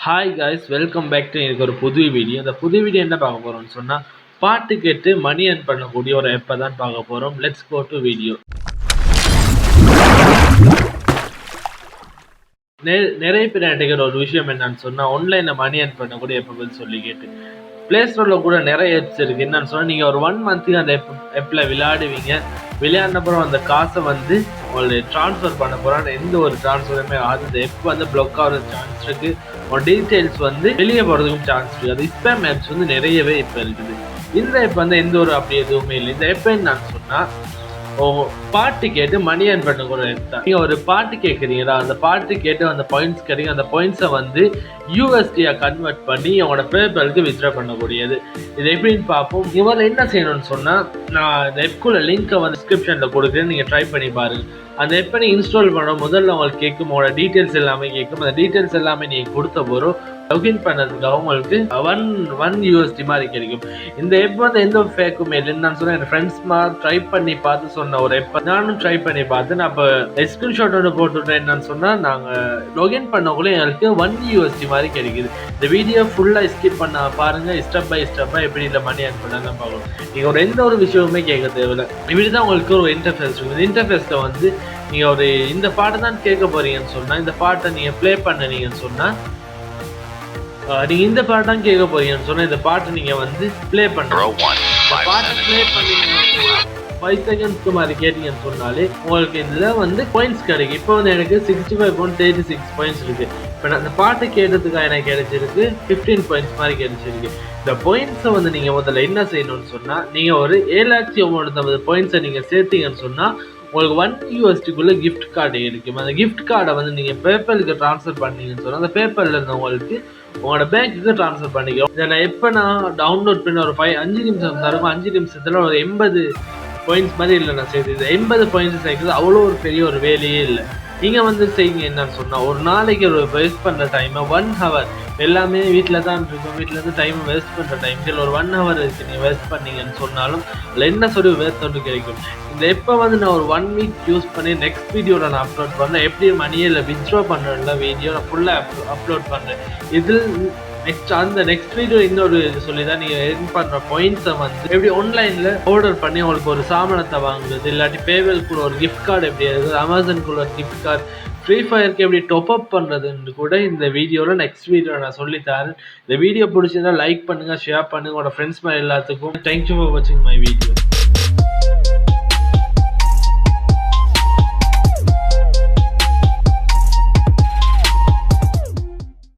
Hi guys, welcome back to எனக்கு ஒரு புது வீடியோ. இந்த புது வீடியோ என்ன பார்க்க போகிறோம்னு சொன்னால், பாட்டு கேட்டு மணி ஏர்ன் பண்ணக்கூடிய ஒரு ஆப்பை தான் பார்க்க போகிறோம். Let's go to video. நிறைய பேர் என்கிட்ட ஒரு விஷயம் என்னன்னு சொன்னால், ஆன்லைனில் மணி ஏர்ன் பண்ணக்கூடிய ஆப்பை சொல்லி கேட்டு ப்ளே ஸ்டோரில் கூட நிறைய ஆப்ஸ் இருக்குது. என்னன்னு சொன்னால், நீங்கள் ஒரு 1 மந்த்துக்கு அந்த ஆப்பில் விளையாடுவீங்க. விளையாடினப்புறம் அந்த காசை வந்து உங்களுக்கு ட்ரான்ஸ்ஃபர் பண்ண போகிறான். எந்த ஒரு ட்ரான்ஸ்ஃபருமே ஆகுது. அந்த ஆப் வந்து பிளாக் ஆகிற சான்ஸ் இருக்குது. உங்கள் டீட்டெயில்ஸ் வந்து வெளியே போகிறதுக்கும் சான்ஸ் இருக்குது. அது ஸ்பேம் ஆப்ஸ் வந்து நிறையவே இப்போ இருக்குது. இந்த ஆப் வந்து எந்த ஒரு அப்படி எதுவுமே இல்லை. இந்த ஆப் என்னன்னு சொன்னால், பாட்டு கேட்டு மணி ஏர்ன் பண்ணக்கூடிய ஆப் தான். நீங்கள் ஒரு பாட்டு கேட்குறீங்களா, அந்த பாட்டு கேட்டு அந்த பாயிண்ட்ஸ் கிடைக்கும். அந்த பாயிண்ட்ஸை வந்து யூஎஸ்டியாக கன்வெர்ட் பண்ணி உங்களோட பேபாலுக்கு வித்ட்ரா பண்ணக்கூடியது. இது எப்படின்னு பார்ப்போம். இவங்க என்ன செய்யணும்னு சொன்னால், நான் இந்த ஆப்குள்ள லிங்க்கை வந்து டிஸ்கிரிப்ஷனில் கொடுக்குறேன். நீங்கள் ட்ரை பண்ணி பாருங்கள். அந்த ஆப்பை நீங்கள் இன்ஸ்டால் பண்ண முதல்ல உங்களுக்கு கேட்கும், உங்களோட டீட்டெயில்ஸ் எல்லாமே கேட்கும். அந்த டீட்டெயில்ஸ் எல்லாமே நீங்கள் கொடுத்த போகிறோம் லாகின் பண்ணதுக்காக உங்களுக்கு ஒன் யூஎஸ்டி மாதிரி கிடைக்கும். இந்த ஆப் வந்து எந்த ஒரு ஃபேக்குமே இல்லை. நான் சொன்னேன், என் ஃப்ரெண்ட்ஸ் மாதிரி ட்ரை பண்ணி பார்த்து சொன்ன ஒரு ஆப். நானும் ட்ரை பண்ணி பார்த்து நான் இப்போ ஸ்க்ரீன்ஷாட் ஒன்று போட்டுவிட்டேன். என்னன்னு சொன்னால், நாங்கள் லாகின் பண்ணக்குள்ளே எங்களுக்கு 1 யூஎஸ்டி மாதிரி கிடைக்குது. இந்த வீடியோ ஃபுல்லாக ஸ்கிப் பண்ண பாருங்கள். ஸ்டெப் பை ஸ்டெப்பாக எப்படி இல்லை மணி ஏர்ன் பண்ணலாம் பார்க்கணும். நீங்கள் ஒரு எந்த ஒரு விஷயமுமே கேட்க தேவையில்லை. இப்படி தான் உங்களுக்கு ஒரு இன்டர்ஃபேஸ் இருக்கும். இந்த இன்டர்ஃபேஸில் வந்து நீங்கள் ஒரு இந்த பாட்டை தான் கேட்க போகிறீங்கன்னு சொன்னால், இந்த பாட்டை நீங்கள் ப்ளே பண்ணீங்கன்னு சொன்னால், நீங்கள் இந்த பாட்டு தான் கேட்க போறீங்கன்னு சொன்னால், இந்த பாட்டு நீங்கள் வந்து ப்ளே பண்ணுறோம். பாட்டை ப்ளே பண்ணீங்கன்னா 5 செகண்ட்ஸ்க்கு மாதிரி கேட்டீங்கன்னு சொன்னாலே உங்களுக்கு இதில் வந்து பாயிண்ட்ஸ் கிடைக்கும். இப்போ வந்து எனக்கு 65.36 பாயிண்ட்ஸ் இருக்குது. இப்போ நான் அந்த பாட்டு கேட்டதுக்காக எனக்கு கிடைச்சிருக்கு 15 பாயிண்ட்ஸ் மாதிரி கிடைச்சிருக்கு. இந்த பாயிண்ட்ஸை வந்து நீங்கள் முதல்ல என்ன செய்யணும்னு சொன்னால், நீங்கள் ஒரு 7,950 பாயிண்ட்ஸை நீங்கள் சேர்த்தீங்கன்னு சொன்னால் உங்களுக்கு 1 யூஎஸ்டிக்குள்ளே கிஃப்ட் கார்டு இருக்கும். அந்த கிஃப்ட் கார்டை வந்து நீங்கள் பேபாலுக்கு ட்ரான்ஸ்ஃபர் பண்ணீங்கன்னு சொன்னால், அந்த பேபாலில் இருந்தவங்களுக்கு உங்களோட பேங்க்குக்கு ட்ரான்ஸ்ஃபர் பண்ணிக்கலாம். இதை நான் எப்போ நான் டவுன்லோட் பண்ண ஒரு 5 நிமிஷம் தருக்கும். 5 நிமிஷத்தில் ஒரு 80 பாயிண்ட்ஸ் மாதிரி இல்லை நான் செய்து. இது 80 பாயிண்ட்ஸ் சேர்க்குறது அவ்வளோ ஒரு பெரிய ஒரு வேலையே இல்லை. நீங்கள் வந்து செய்யுங்க. என்னன்னு சொன்னால், ஒரு நாளைக்கு ஒரு வேஸ்ட் பண்ணுற டைமை 1 ஹவர் எல்லாமே வீட்டில் தான் இருக்கும். வீட்டிலேருந்து டைம் வேஸ்ட் பண்ணுற டைம் இதில் ஒரு 1 ஹவர் இருக்குது. நீங்கள் வேஸ்ட் பண்ணீங்கன்னு சொன்னாலும் அதில் என்ன சொல்லி வேஸ்ட் ஒன்று கிடைக்கும். இந்த எப்போ வந்து நான் ஒரு 1 வீக் யூஸ் பண்ணி நெக்ஸ்ட் வீடியோவில் நான் அப்லோட் பண்ணுறேன். எப்படி மணியை இல்லை வித்ட்ரா பண்ணுறேன்ல வீடியோ நான் ஃபுல்லாக அப்லோட் பண்ணுறேன். இதில் நெக்ஸ்ட் வீடியோ இன்னொரு இது சொல்லி தான் நீங்கள் எர்ன் பண்ணுற பாயிண்ட்ஸை வந்து எப்படி ஆன்லைனில் ஆர்டர் பண்ணி உங்களுக்கு ஒரு சாமானத்தை வாங்குறது, இல்லாட்டி பேவல்குள்ள ஒரு கிஃப்ட் கார்டு எப்படி இருக்குது, அமேசானுக்குள்ள ஒரு கிஃப்ட் கார்டு, ஃப்ரீ ஃபயருக்கு எப்படி டாப் அப் பண்ணுறதுன்னு கூட இந்த வீடியோவில் நெக்ஸ்ட் வீடியோ நான் சொல்லித்தரேன். இந்த வீடியோ பிடிச்சிருந்தா லைக் பண்ணுங்கள், ஷேர் பண்ணுங்கள் உங்களோட ஃப்ரெண்ட்ஸ் மாதிரி எல்லாத்துக்கும். தேங்க்யூ ஃபார் வாட்சிங் மை வீடியோ.